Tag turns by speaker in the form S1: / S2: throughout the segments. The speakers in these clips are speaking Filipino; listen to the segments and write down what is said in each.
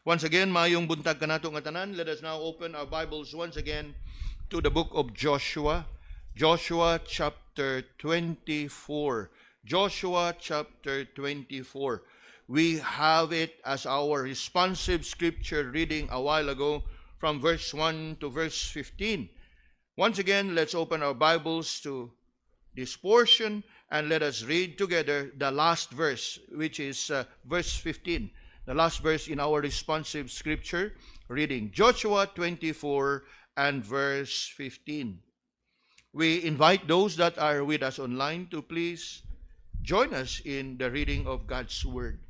S1: Once again, maayong buntag kanato nga tanan. Let us now open our Bibles once again to the book of Joshua. Joshua chapter 24. Joshua chapter 24. We have it as our responsive scripture reading a while ago from verse 1 to verse 15. Once again, let's open our Bibles to this portion and let us read together the last verse, which is verse 15. The last verse in our responsive scripture reading. Joshua 24 and verse 15. We invite those that are with us online to please join us in the reading of God's Word.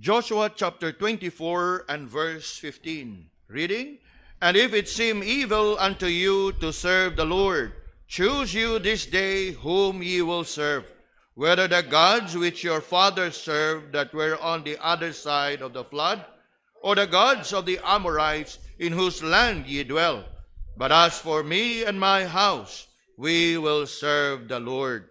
S1: Joshua chapter 24 and verse 15. Reading, "And if it seem evil unto you to serve the Lord, choose you this day whom ye will serve, whether the gods which your fathers served that were on the other side of the flood, or the gods of the Amorites in whose land ye dwell. But as for me and my house, we will serve the Lord."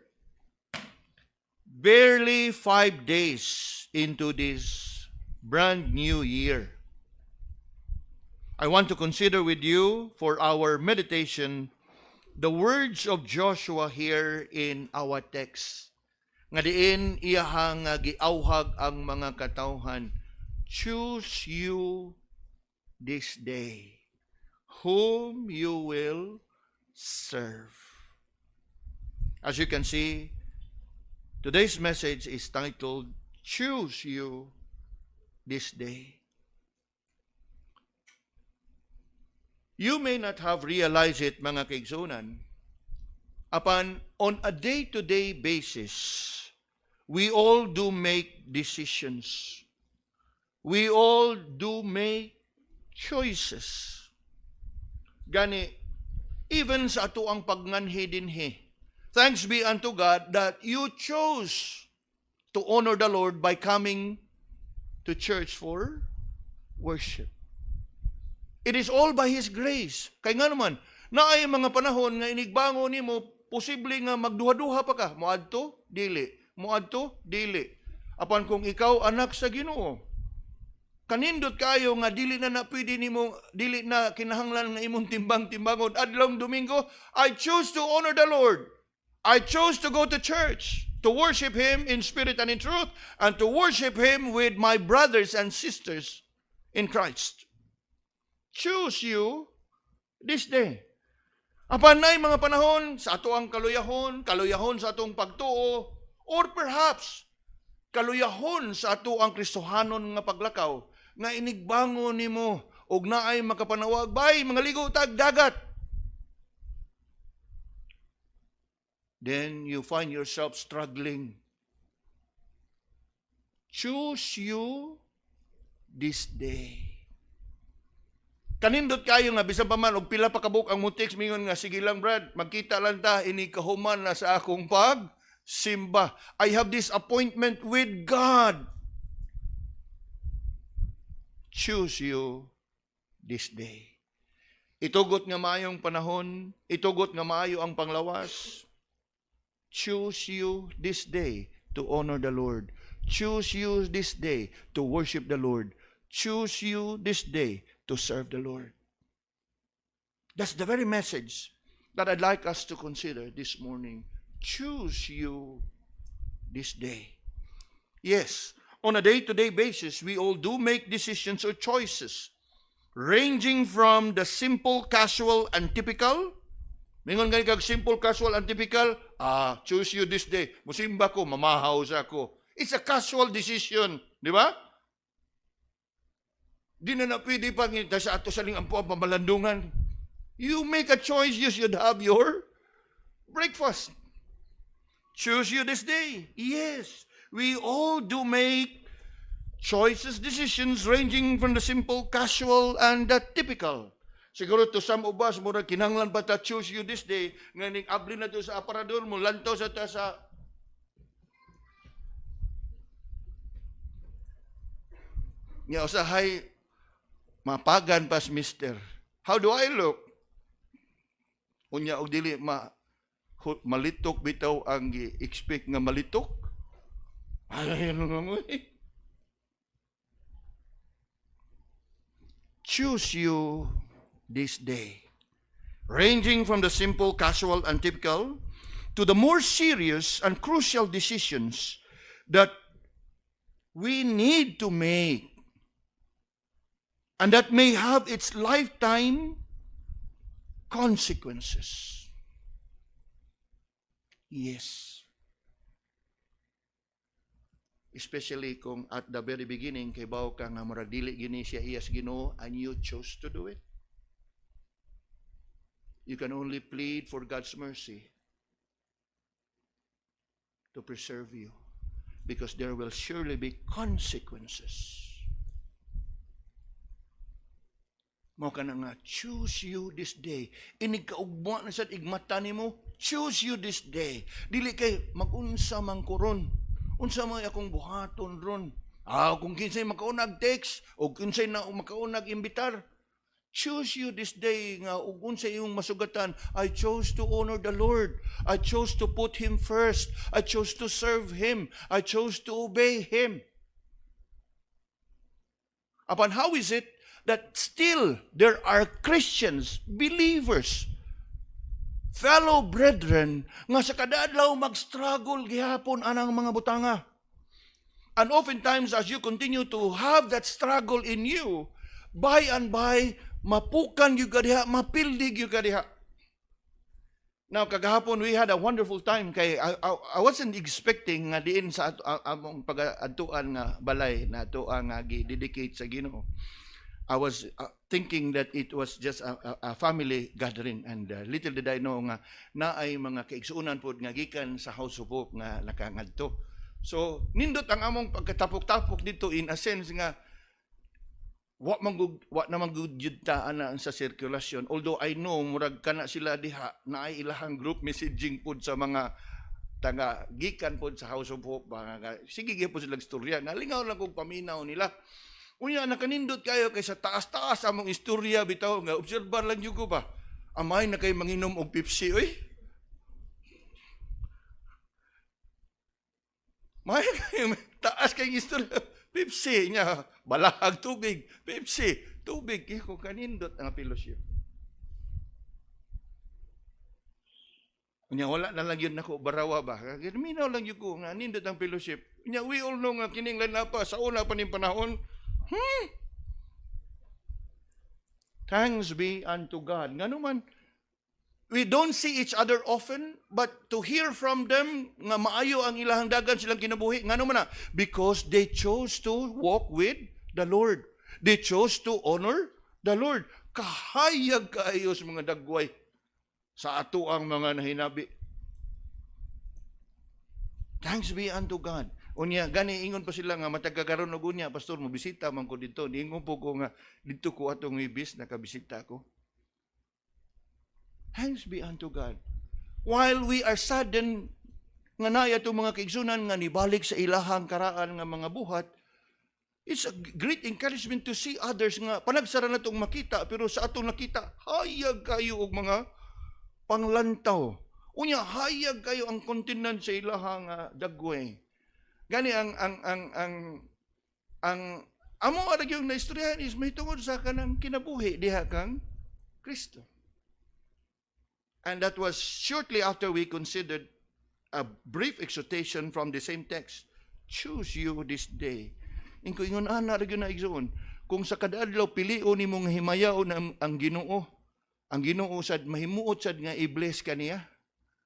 S1: Barely 5 days into this brand new year, I want to consider with you for our meditation the words of Joshua here in our text. Nga diin iyahang giauhag ang mga katawhan, choose you this day whom you will serve. As you can see, today's message is titled, Choose You This Day. You may not have realized it, mga kaigsunan, upon on a day-to-day basis, we all do make decisions. We all do make choices. Gani, even sa ato ang pagnganhi dinhi, thanks be unto God that you chose to honor the Lord by coming to church for worship. It is all by His grace. Kaya nga naman, naay mga panahon nga inigbango nimo, posible nga magduha-duha pa ka. Moadto, dili. Moadto, dili. Apan kung ikaw anak sa Ginoo, kanindot kayo nga dili na pwede nimo, dili na kinahanglan nga imong timbang-timbangon adlong Domingo, I choose to honor the Lord. I chose to go to church, to worship Him in spirit and in truth, and to worship Him with my brothers and sisters in Christ. Choose you this day. Apan nay mga panahon sa ato ang kaluyahon sa atong pagtuo, or perhaps kaluyahon sa ato ang Kristohanon nga paglakaw, nga inigbango nimo og naay makapanawag bay mga ligo tag dagat. Then you find yourself struggling. Choose you this day. Kanindot kayo nga bisan pa man og pila pa kabuk ang mutix mingon nga sige lang Brad, magkita lang ta ini kahuman na sa akong simba. I have this appointment with God. Choose you this day. Itugot nga maayong panahon, itugot nga maayo ang panglawas. Choose you this day to honor the Lord. Choose you this day to worship the Lord. Choose you this day to serve the Lord. That's the very message that I'd like us to consider this morning. Choose you this day. Yes, on a day-to-day basis, we all do make decisions or choices, ranging from the simple, casual, and typical. Mingon gani kag simple, casual, and typical, choose you this day. Musimba ko, mamahaw sa ako. It's a casual decision, di ba? Di na pwede pang sa ato sa lingampo ang pamalandungan. You make a choice, you should have your breakfast. Choose you this day. Yes, we all do make choices, decisions ranging from the simple, casual, and the typical. Siguro to some of us, mura kinanglan pa ta choose you this day, nga ning abli na to sa aparador mo, lantaw sa ta sa nga usahay mapagan pas mister. How do I look? Unya og dili malitok bitaw ang gi-expect nga malitok. Ay, ano nga mo eh. Choose you this day. Ranging from the simple, casual, and typical to the more serious and crucial decisions that we need to make and that may have its lifetime consequences. Yes. Especially kung at the very beginning, kay bawo ka nga murag dili gini siya iyas Ginoo and you chose to do it. You can only plead for God's mercy to preserve you because there will surely be consequences. Mao ka na nga, choose you this day. Inig kaugma na sad igmata nimo, choose you this day. Dili kay magunsa man ko ron. Unsa man akong buhaton ron. Kung kinsay makaunag text o kinsay na makaunag imbitar, choose you this day nga ug unsay imong masugatan. I chose to honor the Lord. I chose to put Him first. I chose to serve Him. I chose to obey Him. Upon how is it that still there are Christians, believers, fellow brethren, nga sa kada adlaw mag-struggle gihapon anang mga butanga. And oftentimes, as you continue to have that struggle in you, by and by, mapukan yung kadiha, mapildig yung kadiha. Now, kagahapon, we had a wonderful time kay I wasn't expecting nga diin sa among pag-adtuan nga balay na ato nga gi-dedicate sa Ginoo. I was thinking that it was just a family gathering and little did I know nga naay mga kaigsuunan pod nga gikan sa House of Hope nga nakangadto. So nindot ang among pagkatapok-tapok dito in a sense nga wa naman gud ta ana sa circulation. Although I know murag kana sila diha naay ilahang group messaging pod sa mga taga gikan pod sa House of Hope. Sige gyud pod sila istorya. Nalingaw lang kog paminaw nila. Unya nakanindot kayo kay sa taas-taas among istorya bitaw nga obserbar lang jud ko ba. Amay na kay manginom og Pepsi oy. May taas kay istorya Pepsi nya balahag tubig, Pepsi, tubig ko kanindot ang fellowship. Unya wala na lang yun nako barawa ba. Minaw lang yun ko nga nindot ang fellowship. Unya we all know nga kining lanapa sa una pa ning panahon. Thanks be unto God. Nga naman, we don't see each other often, but to hear from them, nga maayo ang ilahang dagan silang kinabuhi, nga naman na, because they chose to walk with the Lord. They chose to honor the Lord. Kahayag kayo sa mga dagway sa ato ang mga nahinabi. Thanks be unto God. Unya gani ingon pa sila nga matagkakaroon og unya pastor mo bisita man ko dito. Ingon po ko nga dito ko atong ibis nakabisita ko. Thanks be unto God. While we are saddened nga naay atong mga kaigsunan nga nibalik sa ilahang karaan nga mga buhat, it's a great encouragement to see others nga panagsara na itong makita pero sa atong nakita hayag kayo og mga panglantaw. Unya hayag kayo ang kontinan sa ilahang dagway. Gani ang amo ara gyud na istoryahan is may tungod sa kanang kinabuhi diha kang Kristo. And that was shortly after we considered a brief exhortation from the same text. Choose you this day. Ingko ingon ana ra gyud na igsoon. Kung sa kada adlaw pilion nimong himayaon ang Ginoo. Ang Ginoo sad mahimuot sad nga i-bless kaniya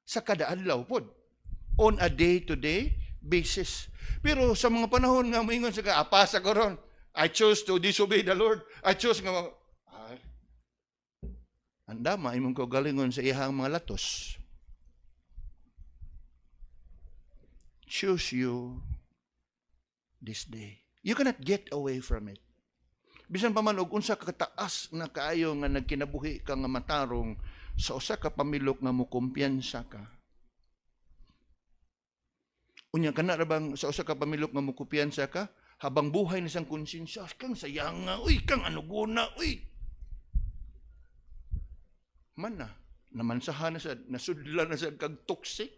S1: sa kada adlaw pod. On a day-to-day basis. Pero sa mga panahon nga moingon sa apasa ko ron, I chose to disobey the Lord. I chose nga andama imong kaugalingon sa iyang mga latos. Choose you this day. You cannot get away from it. Bisan pa man og unsa ka kataas na kaayo nga nagkinabuhi ka nga matarong sa usa ka pamilok nga mokumpiyansa ka. Unya kana ra bang sa usa ka pamilok nga mokumpiyansa ka habang buhay na sang konsensya kang sayang nga uy kang anuguna uy. Man na namansahan na sad nasudlan na sad kag toxic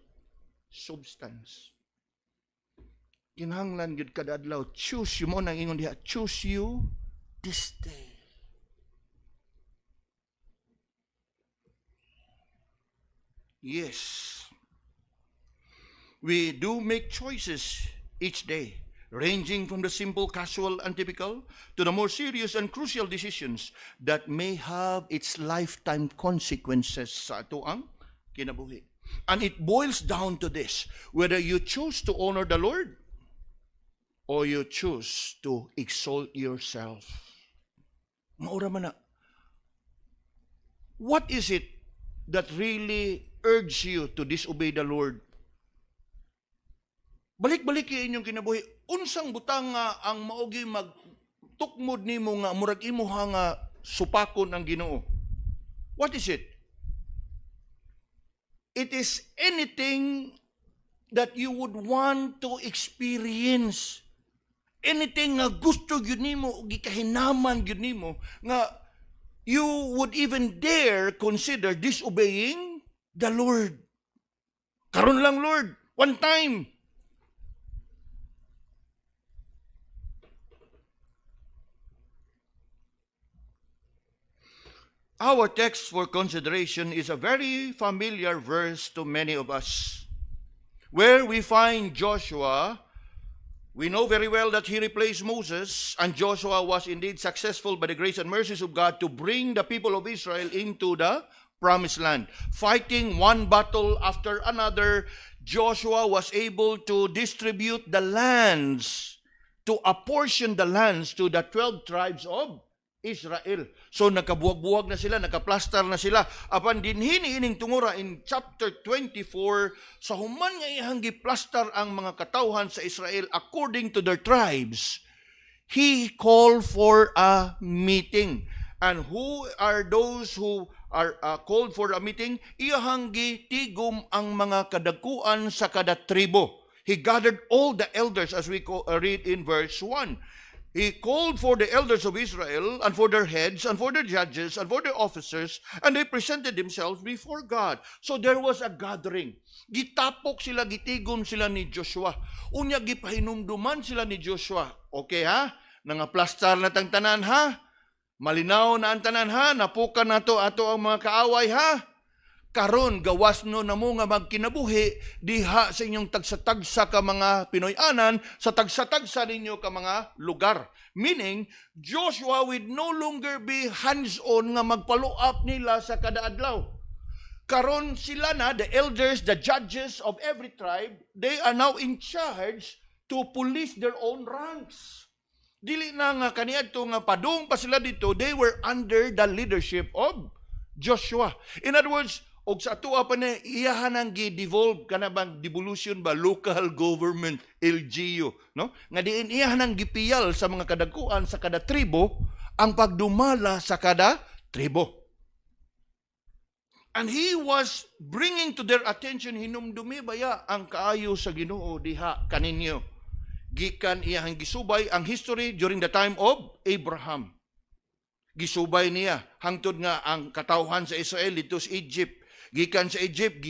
S1: substance. kinahanglan gid kada adlaw choose you mo nang ingon diha, choose you this day. Yes. We do make choices each day, ranging from the simple, casual, and typical to the more serious and crucial decisions that may have its lifetime consequences sa ato ang kinabuhi. And it boils down to this, whether you choose to honor the Lord or you choose to exalt yourself. Maura man na. What is it that really urges you to disobey the Lord? Balik-balik inyong kinabuhi. Unsang butang nga ang maogi magtukmod nimo nga murag imo nga supakon ang Ginoo? What is it? It is anything that you would want to experience. Anything nga gusto gyud nimo, gikahinaman gyud nimo nga you would even dare consider disobeying the Lord. Karon lang, Lord, one time. Our text for consideration is a very familiar verse to many of us, where we find Joshua. We know very well that he replaced Moses, and Joshua was indeed successful by the grace and mercies of God to bring the people of Israel into the promised land. Fighting one battle after another, Joshua was able to distribute the lands, to apportion the lands to the 12 tribes of Israel. So nakabuwag-buwag na sila, nakaplastar na sila. Apan dinhini ining tungura in chapter 24, sa human nga iyang giplastar ang mga katawhan sa Israel according to their tribes, he called for a meeting. And who are those who are called for a meeting? Iyang gitigom ang mga kadagkuan sa kada tribo. He gathered all the elders, as we read in verse 1. He called for the elders of Israel and for their heads and for their judges and for their officers, and they presented themselves before God. So there was a gathering. Gitapok sila, gitigom sila ni Joshua. Unya gipahinumduman sila ni Joshua. Okay ha? Nangaplastar na tang tanan ha? Malinaw na ang tanan ha? Napukan na to ato ang mga kaaway ha? Karon gawas no na mo nga magkinabuhi diha sa inyong tagsa-tagsa ka mga Pinoyanan, sa tagsa-tagsa ninyo ka mga lugar. Meaning, Joshua would no longer be hands-on nga magfollow up nila sa kada adlaw. Karon sila na, the elders, the judges of every tribe, they are now in charge to police their own ranks. Dili na nga kaniadto nga padung pa sila dito, they were under the leadership of Joshua. In other words, og sa ato pa na iyahan ang gi-devolve kana bang devolution ba local government LGU, no? Nga diin iyahan ang gipiyal sa mga kadagkuan sa kada tribo ang pagdumala sa kada tribo. And he was bringing to their attention, hinumdumi baya ang kaayo sa Ginoo diha kaninyo. Gikan iyang gisubay ang history during the time of Abraham. Gisubay niya hangtod nga ang katawhan sa Israel dito sa Egypt. Gikan sa Egypt,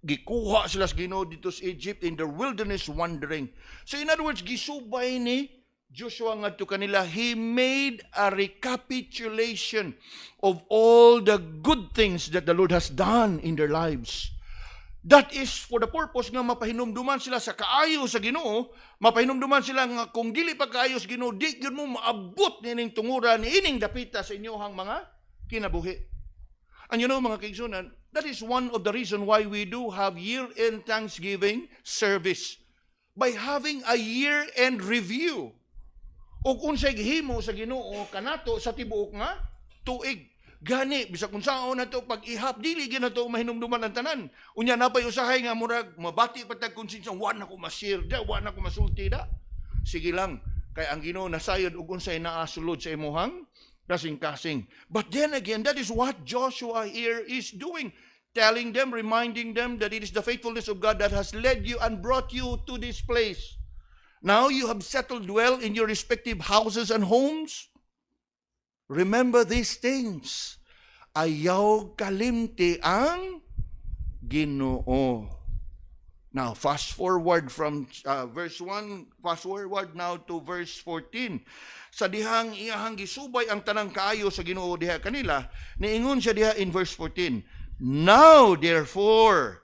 S1: gikuha sila sa Ginoo dito sa Egypt in the wilderness wandering. So in other words, gisubay ni Joshua ngadto kanila, he made a recapitulation of all the good things that the Lord has done in their lives. That is for the purpose nga mapahinumduman sila sa kaayo sa Ginoo, mapahinumduman sila nga kung dili pa kaayo sa Ginoo, di gyud mo maabot nining tungura ni ining dapita sa inyohang mga kinabuhi. And you know mga kaigsunan, that is one of the reasons why we do have year-end Thanksgiving service. By having a year-end review. O kung sa gihimo sa Ginoo kanato sa tibuok nga tuig. Gani, bisag kung saan na ito pag-ihap, dili gina ito mahinumduman ang tanan. Unya na pa'y usahay nga murag, mabati pa tag konsensya, wan ako masir da, wan ako masulti da. Sige lang, kay ang Ginoo nasayod ug unsay naasulod sa imuhang kasing-kasing. But then again, that is what Joshua here is doing. Telling them, reminding them that it is the faithfulness of God that has led you and brought you to this place. Now you have settled well in your respective houses and homes. Remember these things. Ayaw kalimti ang Ginoo. Now, fast forward from verse 1, fast forward now to verse 14. Sa dihang iyahang gisubay ang tanang kaayo sa Ginoo diha kanila, niingon siya diha in verse 14, "Now, therefore,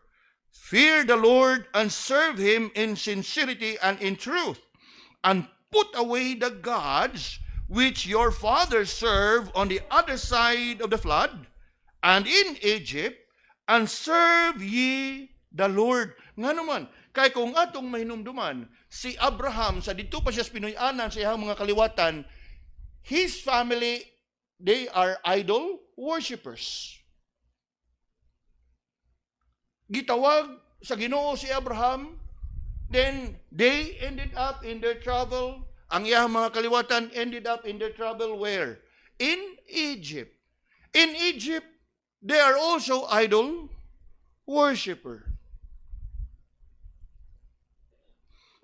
S1: fear the Lord and serve Him in sincerity and in truth, and put away the gods which your fathers served on the other side of the flood, and in Egypt, and serve ye the Lord." Nga naman, kay kung atong mahinumduman, si Abraham, sa dito pa siya sa Pinoy-anan sa iyang mga kaliwatan, his family, they are idol worshippers. Gitawag sa Ginoo si Abraham, then they ended up in their trouble. Ang iyang mga kaliwatan ended up in their trouble where? In Egypt. In Egypt, they are also idol worshipper.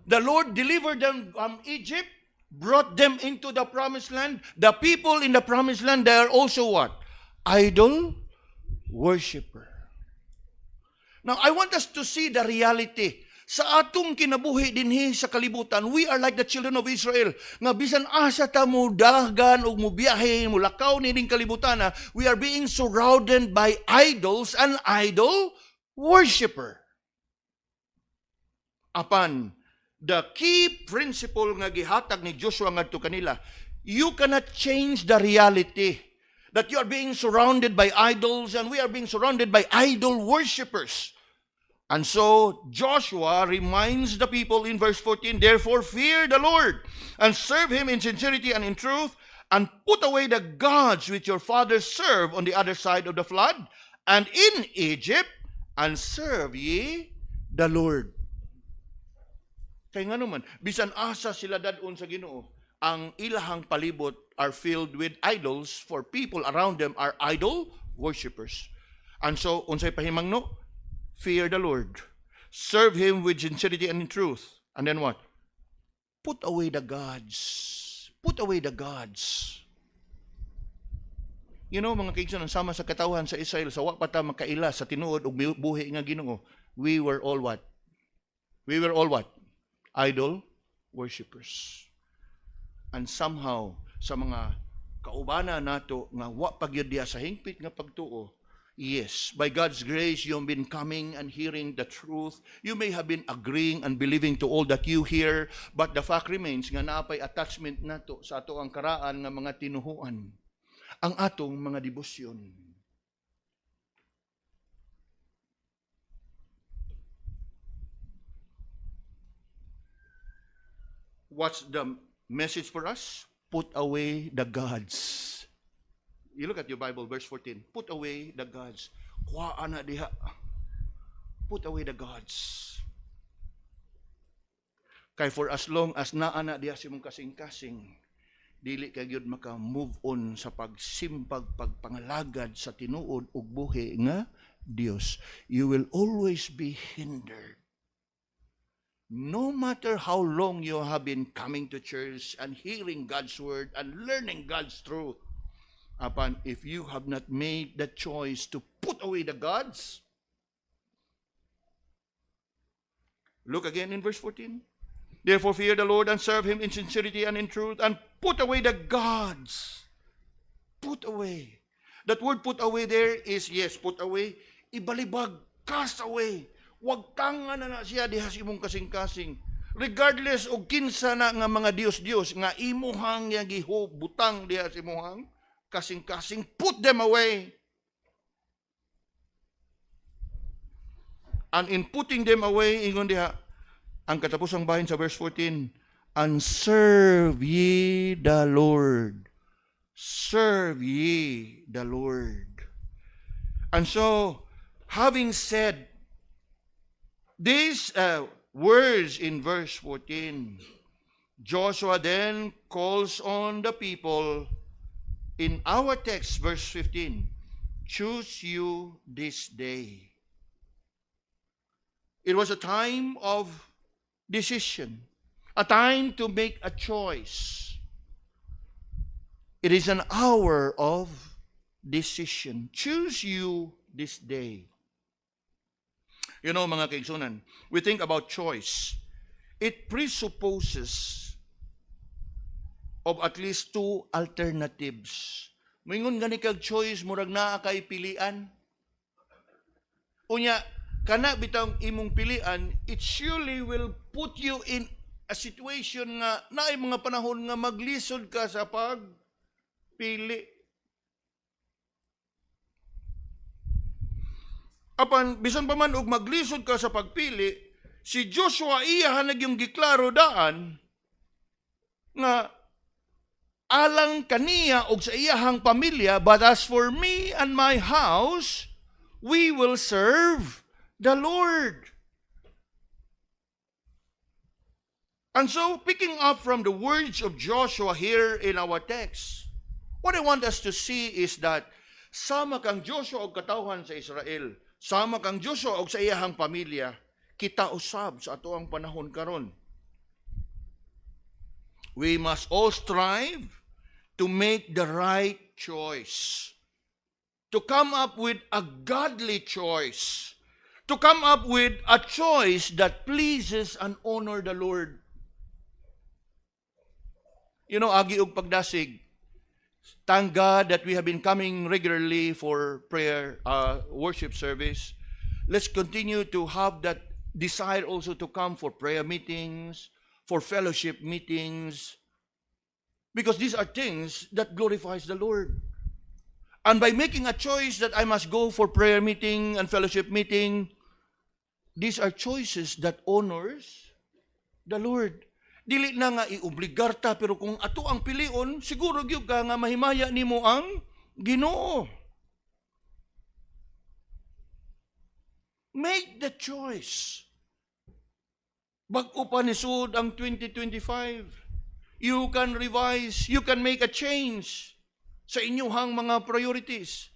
S1: The Lord delivered them from Egypt, brought them into the promised land. The people in the promised land, they are also what? Idol worshiper. Now, I want us to see the reality. Sa atong kinabuhi dinhi sa kalibutan, we are like the children of Israel. Nga bisan asa ta mo dalagan o mo biyahe, mo lakaw ni ding kalibutan, we are being surrounded by idols and idol worshiper. Apan, the key principle nga gihatag ni Joshua ngadto kanila, you cannot change the reality that you are being surrounded by idols and we are being surrounded by idol worshippers. And so Joshua reminds the people in verse 14, "Therefore fear the Lord and serve Him in sincerity and in truth, and put away the gods which your fathers served on the other side of the flood and in Egypt, and serve ye the Lord." Kaya nga naman, bisan asa sila dadon sa Ginoo, ang ilahang palibot are filled with idols, for people around them are idol worshippers. And so, unsay pahimangno? Fear the Lord. Serve Him with sincerity and in truth. And then what? Put away the gods. Put away the gods. You know, mga kaigsoon, ang sama sa katawhan sa Israel, sa wapata makaila sa tinuod o buhi nga Ginoo, we were all what? We were all what? Idol worshippers. And somehow, sa mga kaubana nato nga wa pagyud diha sa hingpit nga pagtuo, yes, by God's grace, you've been coming and hearing the truth. You may have been agreeing and believing to all that you hear, but the fact remains nga napay attachment nato sa ato ang karaan nga mga tinuhuan, ang atong mga debosyon. What's the message for us? Put away the gods. You look at your Bible, verse 14. Put away the gods. Kuhaan na diha. Put away the gods. Kay for as long as naa na diha si mong kasing-kasing, dili kay gyud maka-move on sa pagsimpag, pagpangalagad sa tinuod ug buhi nga Dios. You will always be hindered. No matter how long you have been coming to church and hearing God's word and learning God's truth, if you have not made the choice to put away the gods, look again in verse 14. "Therefore fear the Lord and serve Him in sincerity and in truth, and put away the gods." Put away. That word put away there is, yes, put away, ibalibag, cast away. Wag tangan na siya diha sa imong kasing-kasing. Regardless og kinsa na nga mga Dios-Dios nga imuhang nga gihubutang diha sa imuhang kasing-kasing, put them away. And in putting them away, ingon diha, ang katapusang bahin sa verse 14, "And serve ye the Lord." Serve ye the Lord. And so, having said these words in verse 14, Joshua then calls on the people in our text, verse 15, "Choose you this day." It was a time of decision, a time to make a choice. It is an hour of decision. Choose you this day. You know, mga kaigsunan, we think about choice. It presupposes of at least two alternatives. Mingon gani kag choice, murag naa kay pilian. Unya, kana bitang imong pilian, it surely will put you in a situation nga naay mga panahon nga maglisod ka sa pagpili. Apan bisan pa man og maglisod ka sa pagpili, si Joshua iyahan yung giklaro daan nga alang kaniya og sa iyahang pamilya, but as for me and my house, we will serve the Lord. And so, picking up from the words of Joshua here in our text, what I want us to see is that sama kang Joshua og katawhan sa Israel, sama kang Joshua og sa iyahang pamilya, kita usab sa atoang panahon karon. We must all strive to make the right choice, to come up with a godly choice, to come up with a choice that pleases and honor the Lord. You know, agi og pagdasig, thank God that we have been coming regularly for prayer, worship service. Let's continue to have that desire also to come for prayer meetings, for fellowship meetings, because these are things that glorifies the Lord. And by making a choice that I must go for prayer meeting and fellowship meeting, these are choices that honors the Lord. Dili na nga iobligar ta, pero kung ato ang pilion, siguro gyud ka nga mahimaya nimo ang Ginoo. Make the choice. Bag-o pa ni sud ang 2025. You can revise, you can make a change sa inyong mga priorities.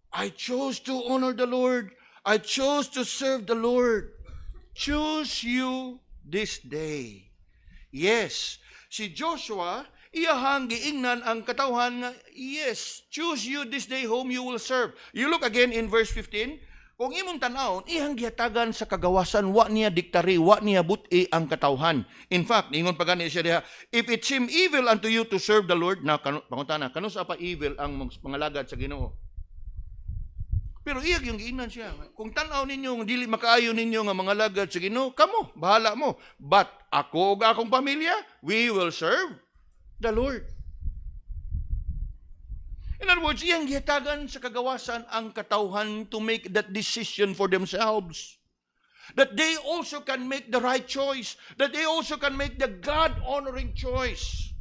S1: I chose to honor the Lord. I chose to serve the Lord. Choose you this day. Yes, si Joshua, iyahang giingnan ang katawhan nga, yes, choose you this day whom you will serve. You look again in verse 15, kung imong tanawon, ihang gihatagan sa kagawasan, wa niya diktari, wa niya buti ang katawhan. In fact, ingon pa gani siya diha, if it seem evil unto you to serve the Lord, na pangutana, kano sa pa evil ang mga lagad sa Ginoo? Pero iyag yung giingnan siya. Kung tanaw ninyo, dili makaayo ninyo nga mga lagad sa Ginoo, kamo, bahala mo. But ako ug akong pamilya, we will serve the Lord. In other words, iyang gihatagan sa kagawasan ang katawhan to make that decision for themselves. That they also can make the right choice. That they also can make the God-honoring choice.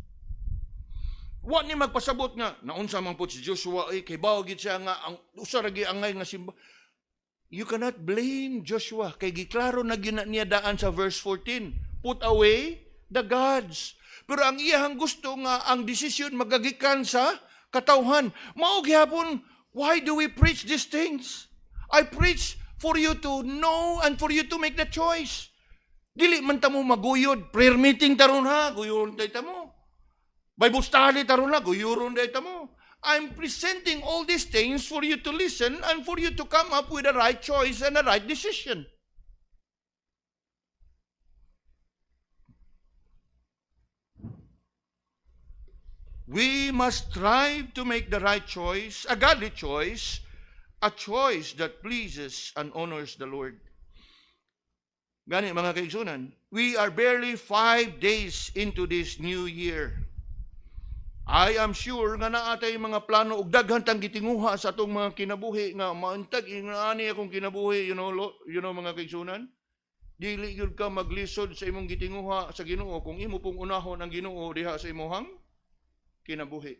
S1: Wa ni magpasabot nga, naunsa man po si Joshua, kay bawagid siya nga, ang usaragi angay nga simba. You cannot blame Joshua. Kay giklaro na niya daan sa verse 14. Put away the gods. Pero ang iyang gusto nga, ang desisyon magagikan sa katawhan. Mao gihapon, why do we preach these things? I preach for you to know and for you to make the choice. Dili man ta mo maguyod. Prayer meeting taron ha, guyon tay ta mo. Bible study taron na, guyuron tay ta mo. I'm presenting all these things for you to listen and for you to come up with the right choice and the right decision. We must strive to make the right choice, a godly choice, a choice that pleases and honors the Lord. Gani mga kaigsunan, we are barely 5 days into this new year. I am sure nga naatay mga plano ug daghan tang gitinguha sa atong mga kinabuhi nga maantag ingani akong kinabuhi, you know mga kaigsunan. Dili gyud ka maglisod sa imong gitinguha sa Ginoo kung imo pong unahon ang Ginoo diha sa imong kinabuhi.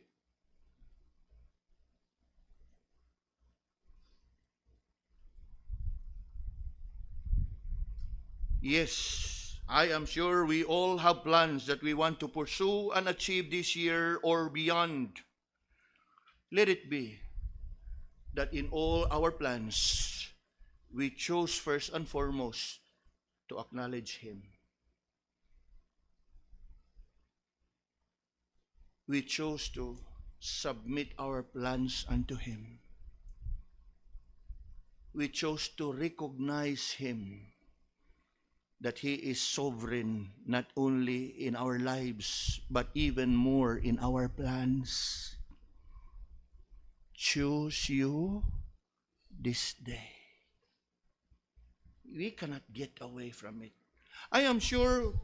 S1: Yes, I am sure we all have plans that we want to pursue and achieve this year or beyond. Let it be that in all our plans, we chose first and foremost to acknowledge Him. We chose to submit our plans unto Him. we chose to recognize Him, that He is sovereign not only in our lives, but even more in our plans. Choose you this day. We cannot get away from it. I am sure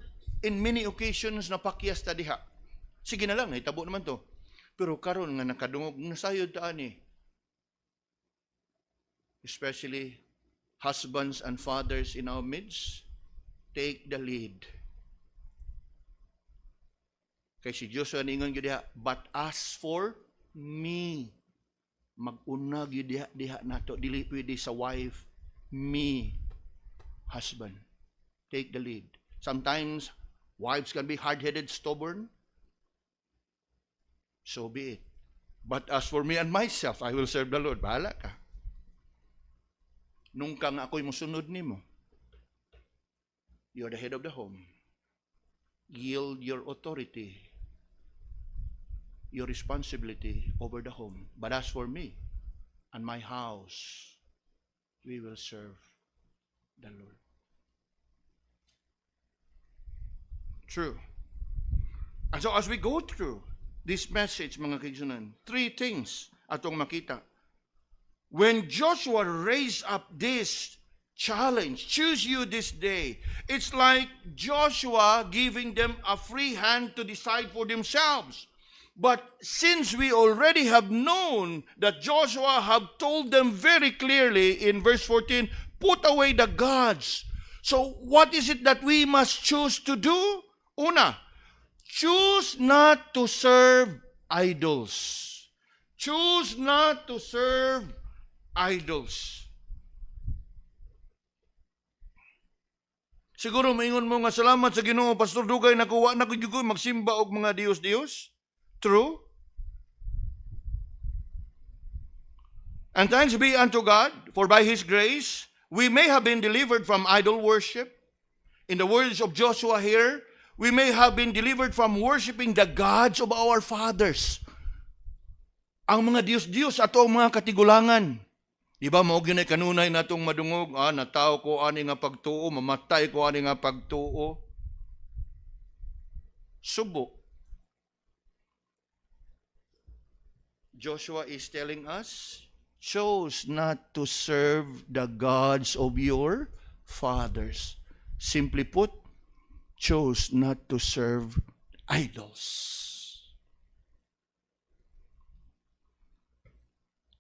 S1: in many occasions napakyas ta diha. Sige na lang, hitabo naman to. Pero karon nga nakadungog na sayod ta ani. Especially husbands and fathers in our midst, take the lead. Kay si Joshua ningon gyud diha, but as for me, mag-unag gyud diha nato, dili pwede sa wife, me, husband. Take the lead. Sometimes wives can be hard-headed, stubborn. So be it. But as for me and myself, I will serve the Lord. Bahala ka. Nung kang ako'y musunod nimo, you're the head of the home. Yield your authority, your responsibility over the home. But as for me and my house, we will serve the Lord. True. And so as we go through this message, mga kaigsunan, three things atong makita. When Joshua raised up this challenge, choose you this day, it's like Joshua giving them a free hand to decide for themselves. But since we already have known that Joshua have told them very clearly in verse 14, put away the gods. So what is it that we must choose to do? Una, choose not to serve idols. Choose not to serve idols. Siguro maingon mo nga salamat sa Ginoo, Pastor Dugay, nakuha na ko magsimba og mga Dios-Dios. True. And thanks be unto God, for by His grace, we may have been delivered from idol worship. In the words of Joshua here, we may have been delivered from worshiping the gods of our fathers. Ang mga Diyos-Diyos ato ang mga katigulangan. Di ba, mao gyud kanunay natong madungog, natao ko ani nga pagtuo, mamatay ko ani nga pagtuo. Subo. Joshua is telling us, chose not to serve the gods of your fathers. Simply put, chose not to serve idols.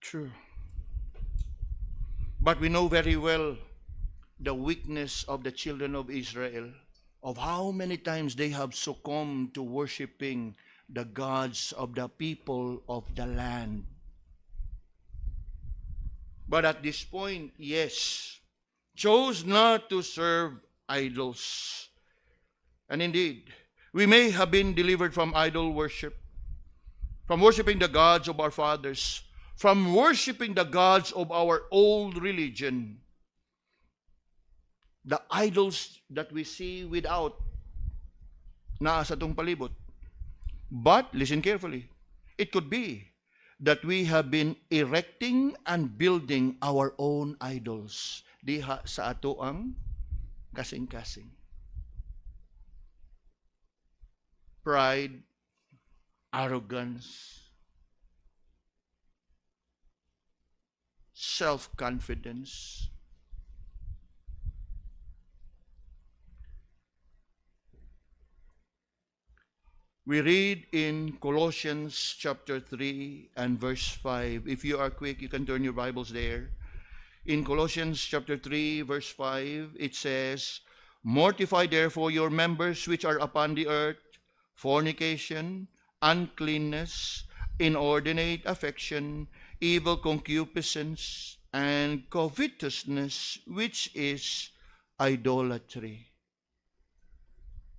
S1: True. But we know very well the weakness of the children of Israel, of how many times they have succumbed to worshiping the gods of the people of the land. But at this point, yes, chose not to serve idols. And indeed, we may have been delivered from idol worship, from worshiping the gods of our fathers, from worshiping the gods of our old religion, the idols that we see without naa sa tong palibot. But, listen carefully, it could be that we have been erecting and building our own idols diha sa ato ang kasing-kasing. Pride, arrogance, self-confidence. We read in Colossians chapter 3 and verse 5. If you are quick, you can turn your Bibles there. In Colossians chapter 3 verse 5, it says, mortify therefore your members which are upon the earth, fornication, uncleanness, inordinate affection, evil concupiscence, and covetousness, which is idolatry.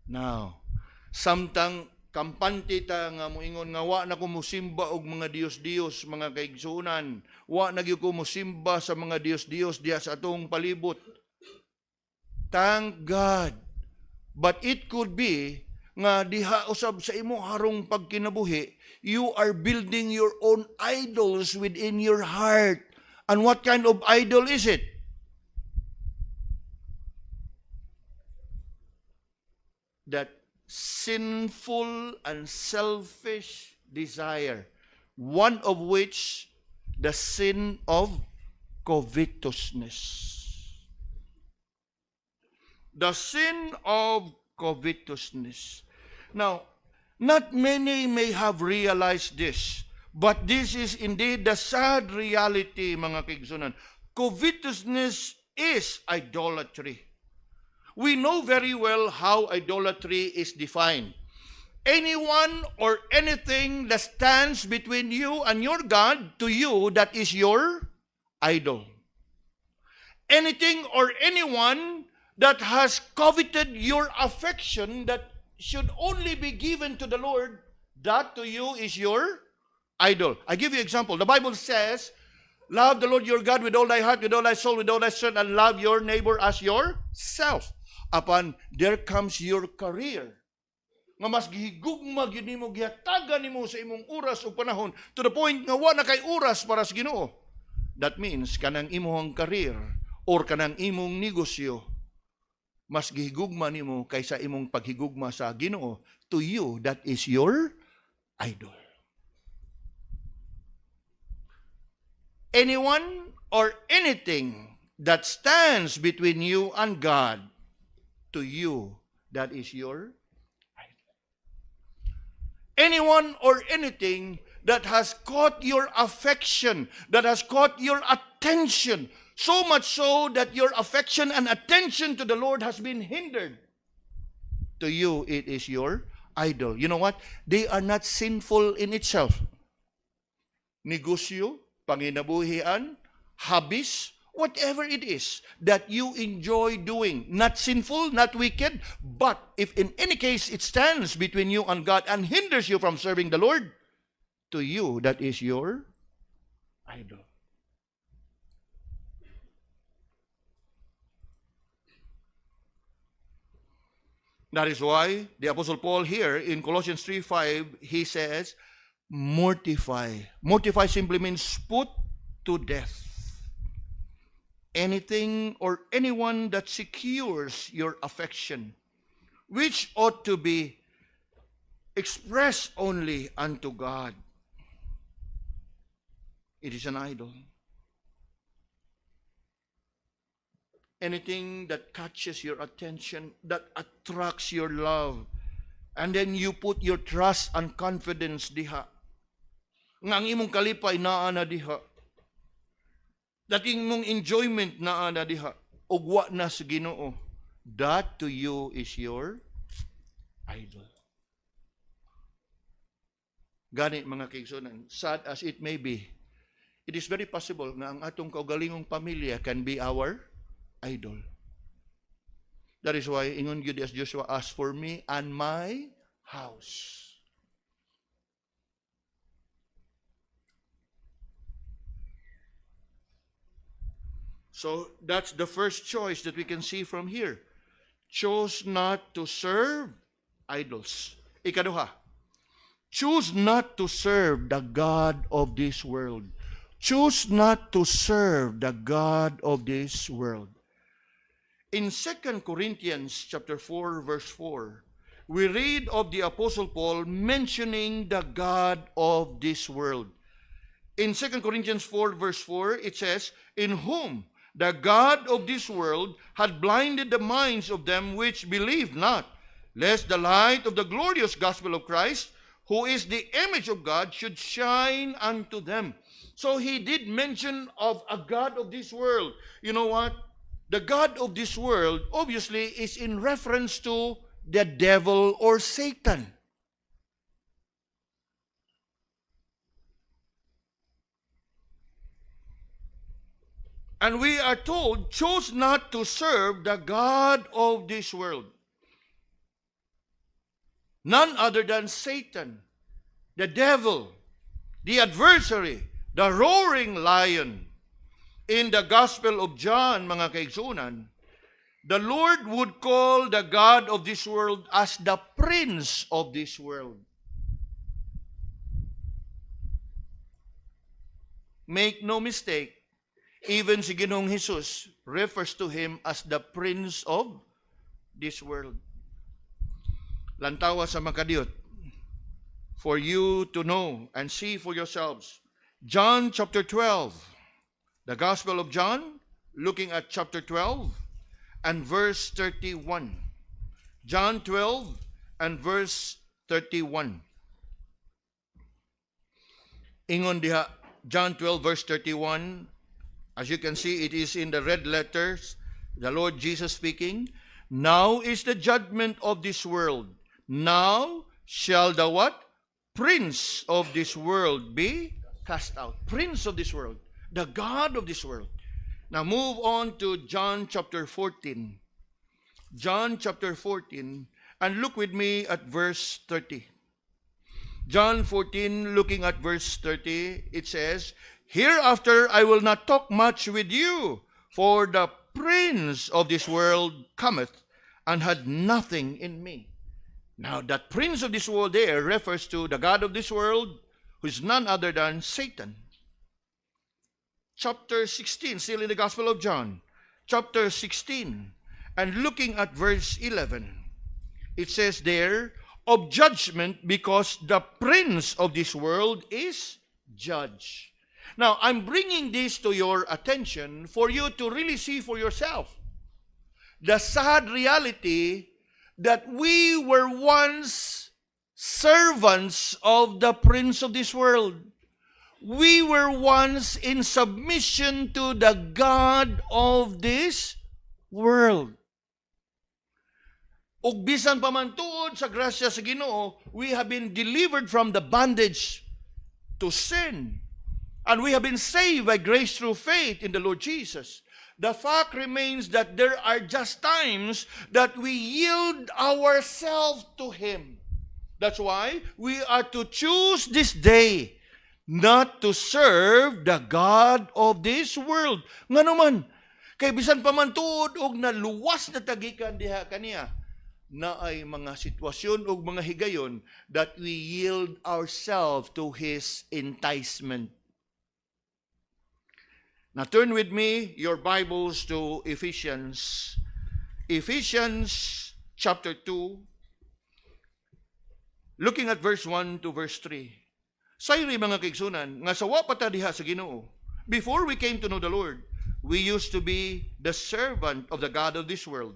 S1: Now, samtang kampante ta nga moingon nga wa na ko mosimba og mga Dios-Dios, mga kaigsunan, wa na gyud ko mosimba sa mga Dios-Dios diha sa atong palibot. Thank God. But it could be nga diha usab sa imo harong pagkinabuhi, you are building your own idols within your heart. And what kind of idol is it? That sinful and selfish desire, one of which the sin of covetousness. The sin of covetousness. Now, not many may have realized this, but this is indeed the sad reality, mga kaigsunan. Covetousness is idolatry. We know very well how idolatry is defined. Anyone or anything that stands between you and your God, to you, that is your idol. Anything or anyone that has coveted your affection that should only be given to the Lord, that to you is your idol. I give you an example. The Bible says, love the Lord your God with all thy heart, with all thy soul, with all thy strength, and love your neighbor as yourself. Upon there comes your career. Nga mas gihigugma gyud nimo, gihatagan nimo sa imong oras o panahon to the point nga wa na kay oras para sa Ginoo. That means kanang imong career or kanang imong negosyo mas gihigugma nimo kaysa imong paghigugma sa Ginoo. To you, that is your idol. Anyone or anything that stands between you and God, to you, that is your idol. Anyone or anything that has caught your affection, that has caught your attention, so much so that your affection and attention to the Lord has been hindered, to you, it is your idol. You know what? They are not sinful in itself. Negosyo, panginabuhian, hobbies, whatever it is that you enjoy doing, not sinful, not wicked, but if in any case it stands between you and God and hinders you from serving the Lord, to you, that is your idol. That is why the Apostle Paul here in Colossians 3:5, he says, mortify. Mortify simply means put to death anything or anyone that secures your affection, which ought to be expressed only unto God. It is an idol. Anything that catches your attention, that attracts your love, and then you put your trust and confidence diha. Nga ang imong kalipay naa na diha. Dating mong enjoyment naa na diha. Ugwa na sa Ginoo. That to you is your idol. Gani mga kaigsunan, sad as it may be, it is very possible nga ang atong kaugalingong pamilya can be our idol. That is why ingon gyud as Joshua, as for me and my house. So that's the first choice that we can see from here. Chose not to serve idols. Ikaduha, choose not to serve the God of this world. Choose not to serve the God of this world. In 2 Corinthians chapter 4, verse 4, we read of the Apostle Paul mentioning the God of this world. In 2 Corinthians 4, verse 4, it says, in whom the God of this world had blinded the minds of them which believed not, lest the light of the glorious gospel of Christ, who is the image of God, should shine unto them. So he did mention of a God of this world. You know what? The God of this world obviously is in reference to the devil or Satan. And we are told, choose not to serve the God of this world. None other than Satan, the devil, the adversary, the roaring lion. In the Gospel of John, mga kaigsunan, the Lord would call the God of this world as the prince of this world. Make no mistake, Even si Ginoong Jesus refers to him as the prince of this world. Lantawa sa makadiyot, for you to know and see for yourselves. John chapter 12, the Gospel of John, looking at chapter 12 and verse 31. John 12 and verse 31. Ingon diha, John 12 verse 31. As you can see, it is in the red letters. The Lord Jesus speaking. Now is the judgment of this world. Now shall the what? Prince of this world be cast out. Prince of this world. The God of this world. Now move on to John chapter 14. John chapter 14. And look with me at verse 30. John 14, looking at verse 30, it says, Hereafter I will not talk much with you, for the prince of this world cometh, and had nothing in me. Now that prince of this world there refers to the God of this world, who is none other than Satan. Chapter 16, still in the Gospel of John. Chapter 16, and looking at verse 11, it says there, of judgment, because the prince of this world is judged. Now, I'm bringing this to your attention for you to really see for yourself the sad reality that we were once servants of the prince of this world. We were once in submission to the God of this world. Ug bisan pa man tuod sa grasya sa Ginoo, we have been delivered from the bondage to sin. And we have been saved by grace through faith in the Lord Jesus. The fact remains that there are just times that we yield ourselves to Him. That's why we are to choose this day not to serve the God of this world. Nga naman, kay bisan pa man tuod og naluwas na tagikan diha kaniya, na ay mga sitwasyon o mga higayon that we yield ourselves to His enticement. Now turn with me your Bibles to Ephesians. Ephesians chapter 2, looking at verse 1 to verse 3. Sayri mga kaigsunan, nga sawa pa ta diha sa Ginoo. Before we came to know the Lord, we used to be the servant of the God of this world.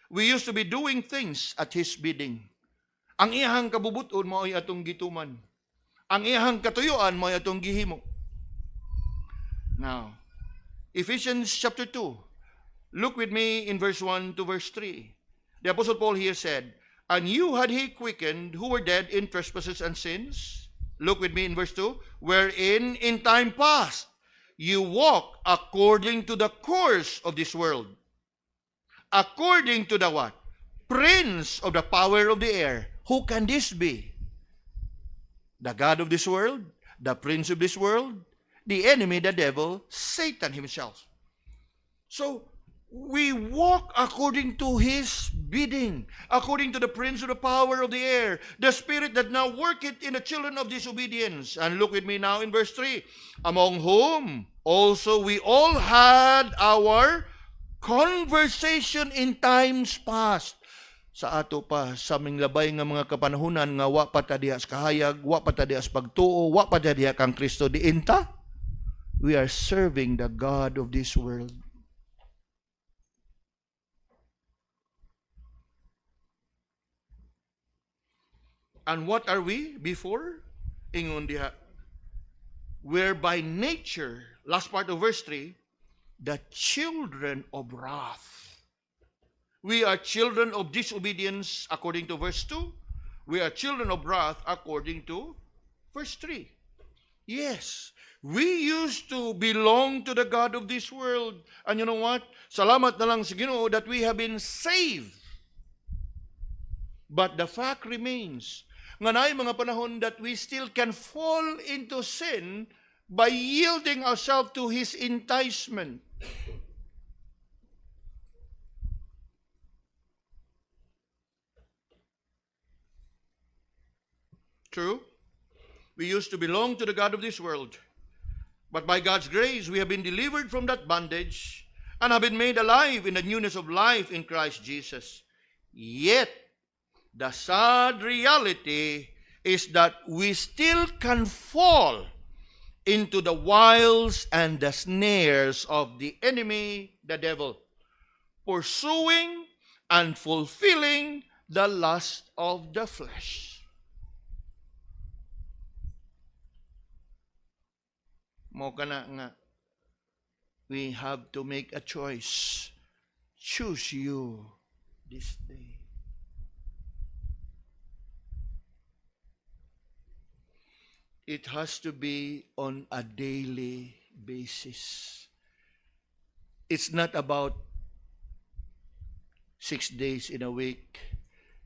S1: We used to be doing things at His bidding. Ang iyahang kabubuton mo ay atong gituman. Ang iyahang katuyuan mo ay atong gihimo. Now, Ephesians chapter 2. Look with me in verse 1 to verse 3. The Apostle Paul here said, And you had He quickened who were dead in trespasses and sins. Look with me in verse 2. Wherein in time past you walk according to the course of this world. According to the what? Prince of the power of the air. Who can this be? The God of this world? The prince of this world? The enemy, the devil, Satan himself. So, we walk according to his bidding, according to the prince of the power of the air, the spirit that now worketh in the children of disobedience. And look with me now in verse 3. Among whom also we all had our conversation in times past. Sa ato pa, sa aming labay nga mga kapanahunan, nga wa pa ta diha sa kahayag, wa pa ta diha sa pagtuo, wa pa ta diha kang Kristo diinta. We are serving the God of this world. And what are we before? Ingon diha. We're by nature, last part of verse 3, the children of wrath. We are children of disobedience according to verse 2. We are children of wrath according to verse 3. Yes, we used to belong to the God of this world. And you know what? Salamat na lang sa Ginoo that we have been saved. But the fact remains, nga naay mga panahon that we still can fall into sin by yielding ourselves to His enticement. True? We used to belong to the God of this world. But by God's grace, we have been delivered from that bondage and have been made alive in the newness of life in Christ Jesus. Yet, the sad reality is that we still can fall into the wiles and the snares of the enemy, the devil, pursuing and fulfilling the lust of the flesh. Mo kana nga, we have to make a choice. Choose you this day. It has to be on a daily basis. It's not about 6 days in a week.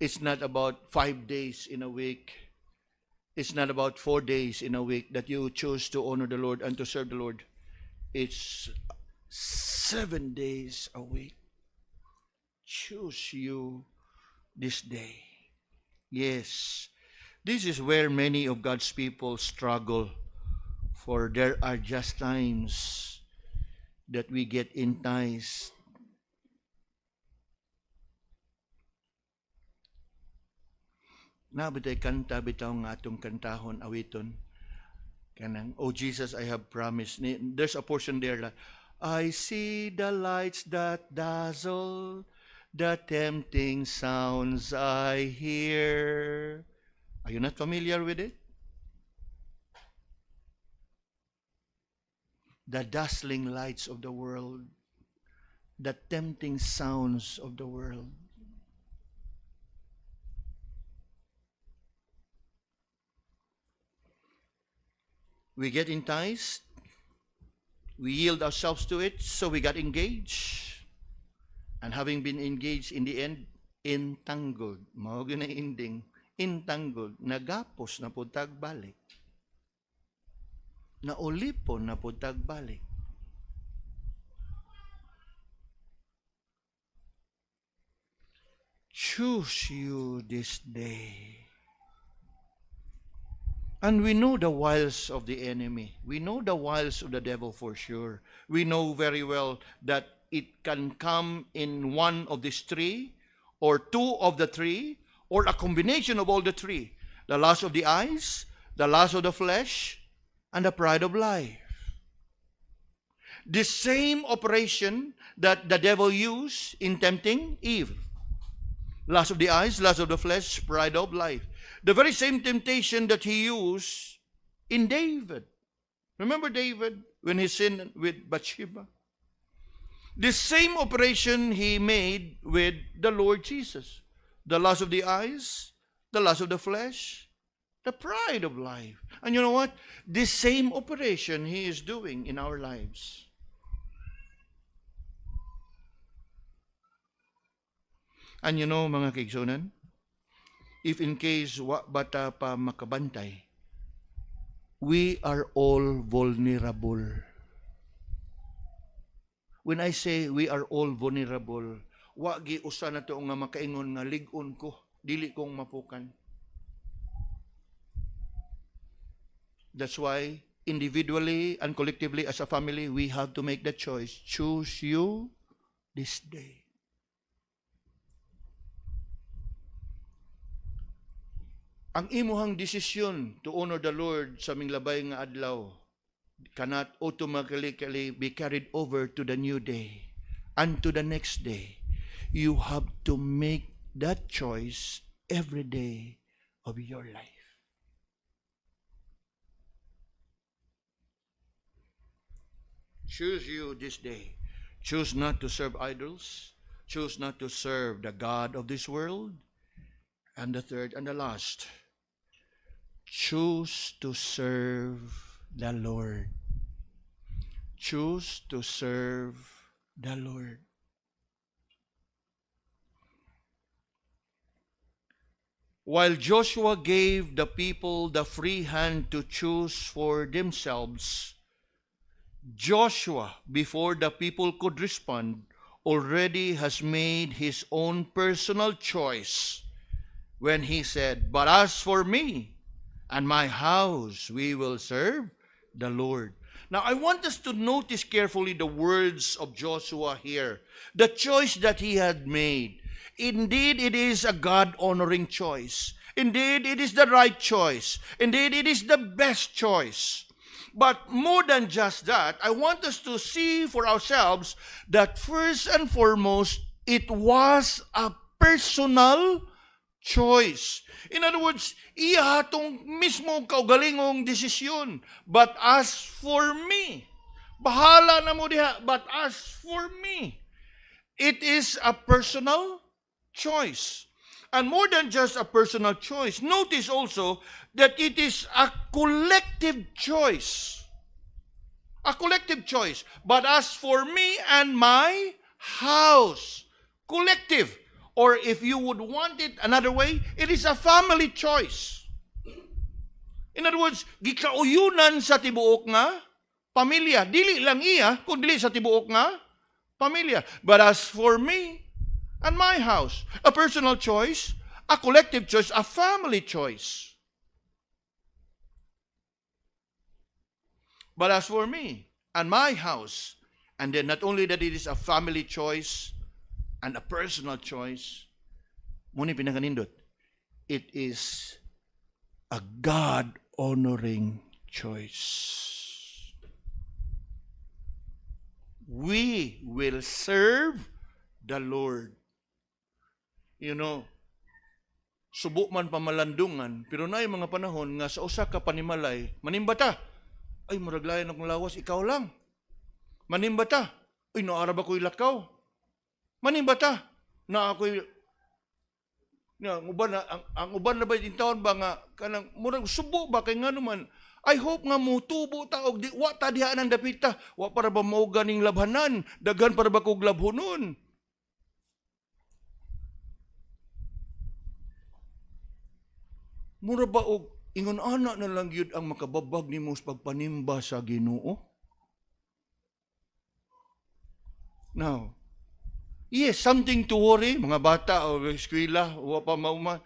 S1: It's not about 5 days in a week. It's not about 4 days in a week that you choose to honor the Lord and to serve the Lord. It's 7 days a week. Choose you this day. Yes. This is where many of God's people struggle, for there are just times that we get enticed. Nabitay kanta bitaw nga atong kantahon awiton kanang, "Oh Jesus, I have promised." There's a portion there that, "I see the lights that dazzle, the tempting sounds I hear." Are you not familiar with it? The dazzling lights of the world, the tempting sounds of the world. We get enticed, we yield ourselves to it, so we got engaged. And having been engaged, in the end, entangled. Mao gyud na ending. Entangled, nagapos na pud tag balik. Naulipon na pud tag balik. Choose you this day. And we know the wiles of the enemy. We know the wiles of the devil for sure. We know very well that it can come in one of these three, or two of the three, or a combination of all the three. The lust of the eyes, the lust of the flesh, and the pride of life. The same operation that the devil used in tempting Eve. Lust of the eyes, lust of the flesh, pride of life. The very same temptation that he used in David. Remember David when he sinned with Bathsheba? The same operation he made with the Lord Jesus. The lust of the eyes, the lust of the flesh, the pride of life. And you know what? The same operation he is doing in our lives. And you know, mga kaigsunan, if in case wa bata pa makabantay, we are all vulnerable. When I say we are all vulnerable, wa gi usa na to nga makaingon nga lig-on ko, dili kong mapukan. That's why individually and collectively as a family, we have to make the choice. Choose you this day. Ang imuhang desisyon to honor the Lord sa minglabay nga adlaw cannot automatically be carried over to the new day and to the next day. You have to make that choice every day of your life. Choose you this day. Choose not to serve idols. Choose not to serve the God of this world. And the third and the last, choose to serve the Lord. Choose to serve the Lord. While Joshua gave the people the free hand to choose for themselves, Joshua, before the people could respond, already has made his own personal choice when he said, "But as for me and my house, we will serve the Lord." Now, I want us to notice carefully the words of Joshua here. The choice that he had made. Indeed, it is a God-honoring choice. Indeed, it is the right choice. Indeed, it is the best choice. But more than just that, I want us to see for ourselves that first and foremost, it was a personal choice. In other words, iya itong mismo kaugalingong desisyon. But as for me, bahala na mo diha, but as for me, it is a personal choice. And more than just a personal choice, notice also that it is a collective choice. A collective choice. But as for me and my house, collective. Or if you would want it another way, it is a family choice. In other words, gikauyunan sa tibuok nga pamilya. Dili lang iya, kundi sa tibuok nga pamilya. But as for me and my house, a personal choice, a collective choice, a family choice. But as for me and my house, and then not only that it is a family choice and a personal choice, muna pinakanindot, it is a God-honoring choice. We will serve the Lord. You know, subo man pamalandungan, pero na mga panahon nga sa usa ka panimalay, manimbata, ay maraglayan akong lawas, ikaw lang. Manimbata, ay naarab ako'y lakaw. Manimbata, na ako'y, ang uban na ba yung taon ba nga, kanang, murag subo ba, kay nga naman, I hope nga mo tubo ta, og di, wa ta diha ng dapita, wa para ba mao ganing labhanan, daghan para ba kog labhonon. Mura ba og ingon ana na lang yun ang makababag nimo sa pagpanimba sa Ginoo? Now, yes, something to worry, mga bata o eskwela, wa pa mauma.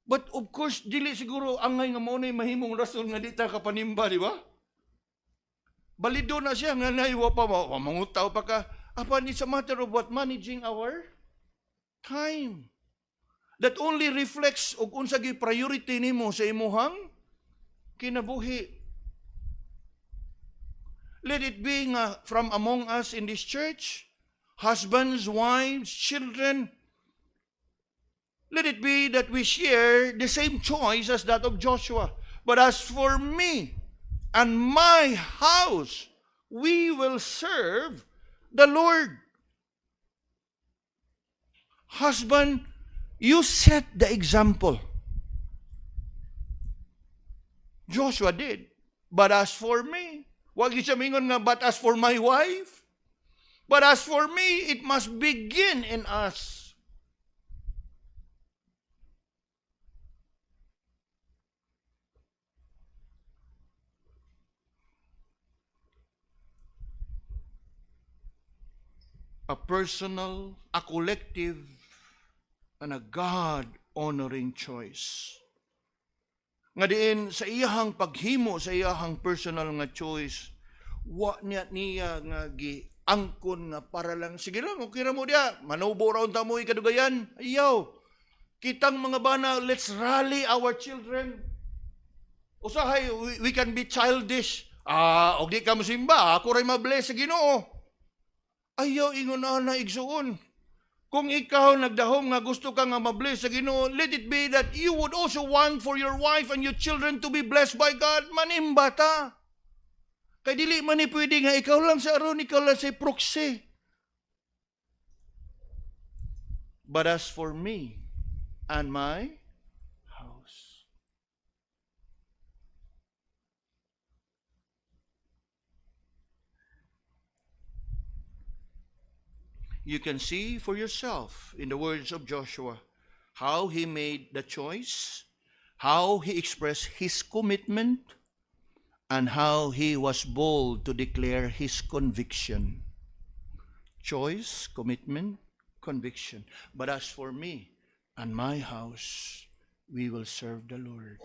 S1: But of course, dili siguro angay nga mo na mahimong rason nga di ta kapanimba, di ba? Balido na siya nga naiwa pa, mangutaw pa ka. Apan, it's a matter of what? Managing our time. That only reflects og unsa gi priority nimo sa imuhang kinabuhi. Let it be nga from among us in this church, husbands, wives, children, let it be that we share the same choice as that of Joshua. But as for me and my house, we will serve the Lord. Husband, you set the example. Joshua did. But as for me, wag siya mingon nga, but as for my wife, but as for me, it must begin in us. A personal, a collective, and a God-honoring choice. Nga diin, sa iyahang paghimo, sa iyahang personal nga choice, wa niya nga giangkon nga para lang, sige lang, okay ra mo diya, manubo raon ta mo ikadugayan, ayaw. Kitang mga bana, let's rally our children. Usahay, we can be childish. Og di ka musimba, ako rin mabless sa Ginoo. Ayaw, ingon na igsuon. Kung ikaw nagdahom nga gusto ka nga mabless sa Ginoo, let it be that you would also want for your wife and your children to be blessed by God. Manimba ta. Kay dili man ni pwede nga ikaw lang sa aron, ikaw lang sa proxy. But as for me and my house, you can see for yourself in the words of Joshua how he made the choice, how he expressed his commitment, and how he was bold to declare his conviction. Choice, commitment, conviction. But as for me and my house, we will serve the Lord.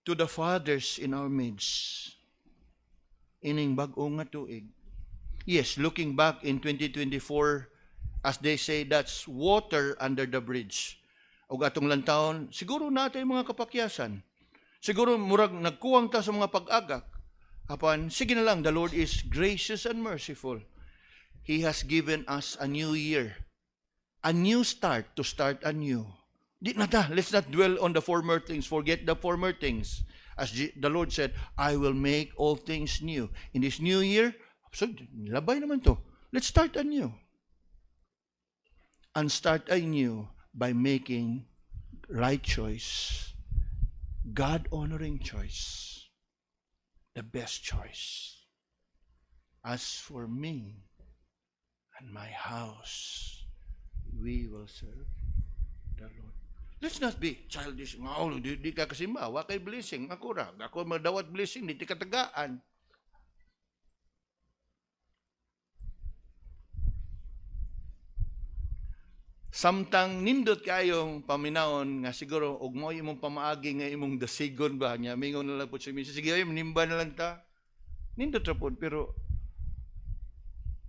S1: to the fathers in our midst, ining bag-o nga tuig. Yes, looking back in 2024, as they say, that's water under the bridge. O atong lantawon, siguro natin mga kapakyasan. Siguro murag nagkuwang ta sa mga pag-agak. Apan, sige na lang, the Lord is gracious and merciful. He has given us a new year. A new start to start anew. Di na ta, let's not dwell on the former things. Forget the former things. As the Lord said, I will make all things new. In this new year, so, labay naman to. Let's start anew. And start anew by making right choice. God-honoring choice. The best choice. As for me and my house, we will serve the Lord. Let's not be childish. Di ka kasimba, wa kay blessing. Ako ra, ako madawat blessing, di ka tagaan. Samtang nindot kayong paminaon nga siguro og mo imong pamaagi nga imong dasigon ba nya mingon na lang pud si Mrs. Sige ay manimba na lang ta. Nindot ra pud pero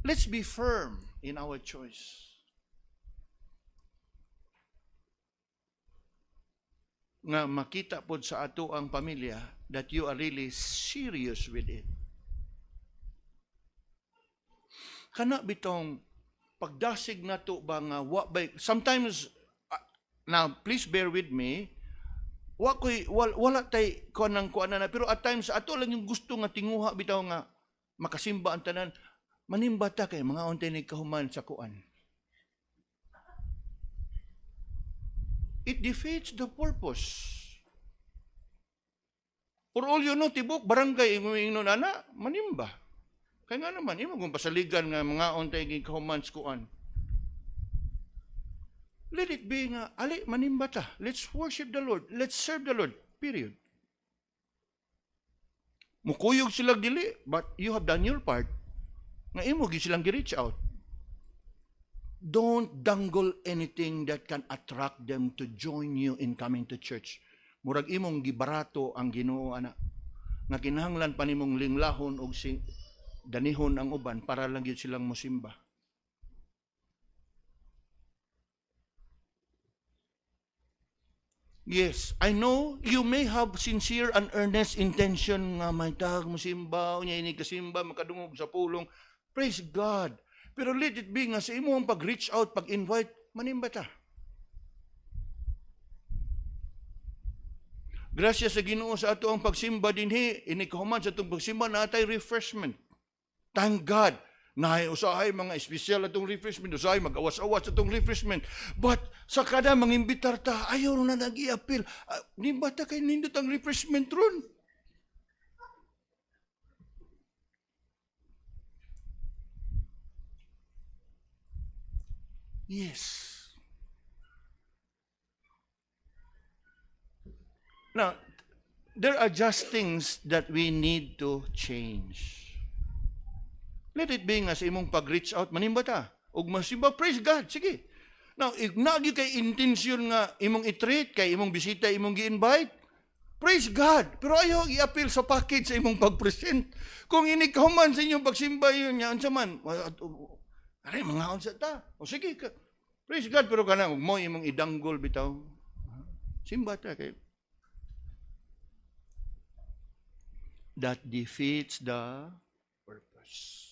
S1: let's be firm in our choice. Nga makita pod sa ato ang pamilya that you are really serious with it. Kana bitong pagdasig na to ba nga sometimes now please bear with me, wala tay kuan na pero at times ato lang yung gusto nga tinguha bitaw nga makasimba ang tanan, manimba ta kay mga untay ni kahuman sa kuan. It defeats the purpose. For all you know, tibok, barangay, ino na, manimba. Kaya nga naman, imo kung pasaligan nga mga untay ni kahuman sa kuan. Let it be nga, ali, manimba ta. Let's worship the Lord. Let's serve the Lord. Period. Mukuyog silang dili, but you have done your part. Nga imo silang gi-reach out. Don't dangle anything that can attract them to join you in coming to church. Murag imong gibarato ang Ginoo ana. Nga kinahanglan pa nimong linglahon og danihon ang uban para lang gyud silang mosimba. Yes, I know you may have sincere and earnest intention nga may tag mosimba, unya ini kasimba makadungog sa pulong. Praise God. Pero let it be nga sa imong pag-reach out, pag-invite, manimba ta. Gracias sa Ginoo sa ato ang pagsimba dinhi, inikahuman sa atong pagsimba na atay refreshment. Thank God. Nahay usahay mga espesyal atong refreshment, usahay mag-awas-awas atong refreshment. But sa kada mangimbitar ta, ayaw na nag-i-appeal. Nimba ta kay nindot ang refreshment ron. Yes. Now, there are just things that we need to change. Let it be nga sa imong pag-reach out, manimba ta. Ug masimba, praise God, sige. Now, ignagi kay intensyon nga imong i-treat, kay imong bisita, imong gi-invite, praise God. Pero ayaw i-appeal sa package sa imong pag-present. Kung inikahuman sa inyong pagsimba yun niya, unsa man, aray, mga unsa ta. O sige, praise God, pero kanang mo imong idanggol bitaw. Simba ta kay. That defeats the purpose.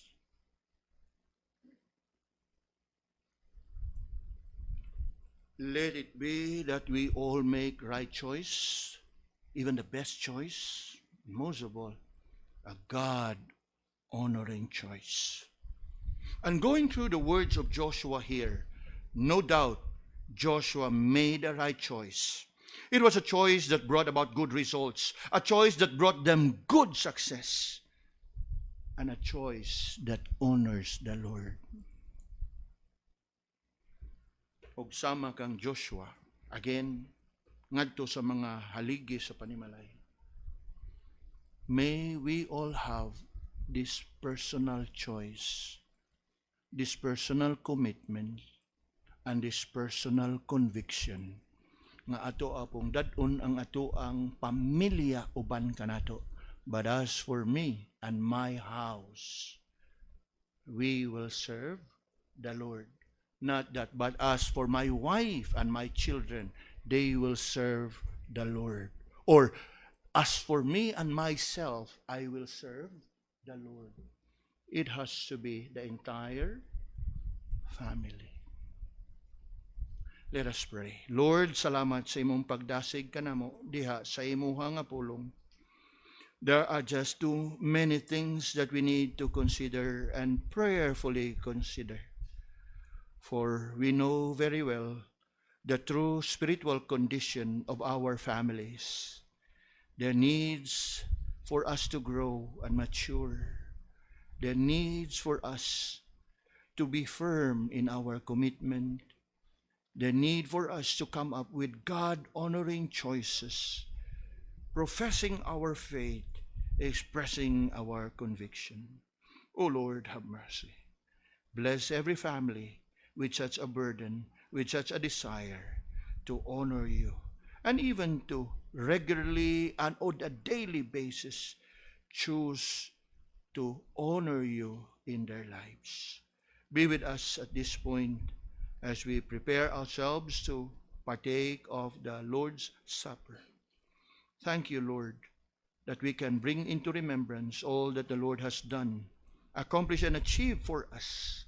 S1: Let it be that we all make right choice, even the best choice, most of all, a God-honoring choice. And going through the words of Joshua here, no doubt Joshua made a right choice. It was a choice that brought about good results, a choice that brought them good success, and a choice that honors the Lord. Og sama kang Joshua, again, ngadto sa mga haligi sa panimalay. May we all have this personal choice, this personal commitment, and this personal conviction nga ato apong dadon ang ato ang pamilya uban kanato. But as for me and my house, we will serve the Lord. Not that, but as for my wife and my children, they will serve the Lord. Or, as for me and myself, I will serve the Lord. It has to be the entire family. Let us pray. Lord, salamat sa imong pagdasig kanamo diha sa imuha nga pulong. There are just too many things that we need to consider and prayerfully consider. For we know very well the true spiritual condition of our families, their needs for us to grow and mature, their needs for us to be firm in our commitment, the need for us to come up with God-honoring choices, professing our faith, expressing our conviction. O Lord, have mercy. Bless every family with such a burden, with such a desire to honor you, and even to regularly and on a daily basis choose to honor you in their lives. Be with us at this point as we prepare ourselves to partake of the Lord's Supper. Thank you, Lord, that we can bring into remembrance all that the Lord has done, accomplished and achieved for us,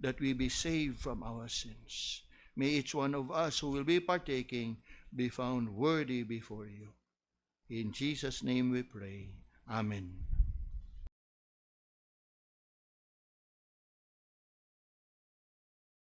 S1: that we be saved from our sins. May each one of us who will be partaking be found worthy before you. In Jesus' name we pray. Amen.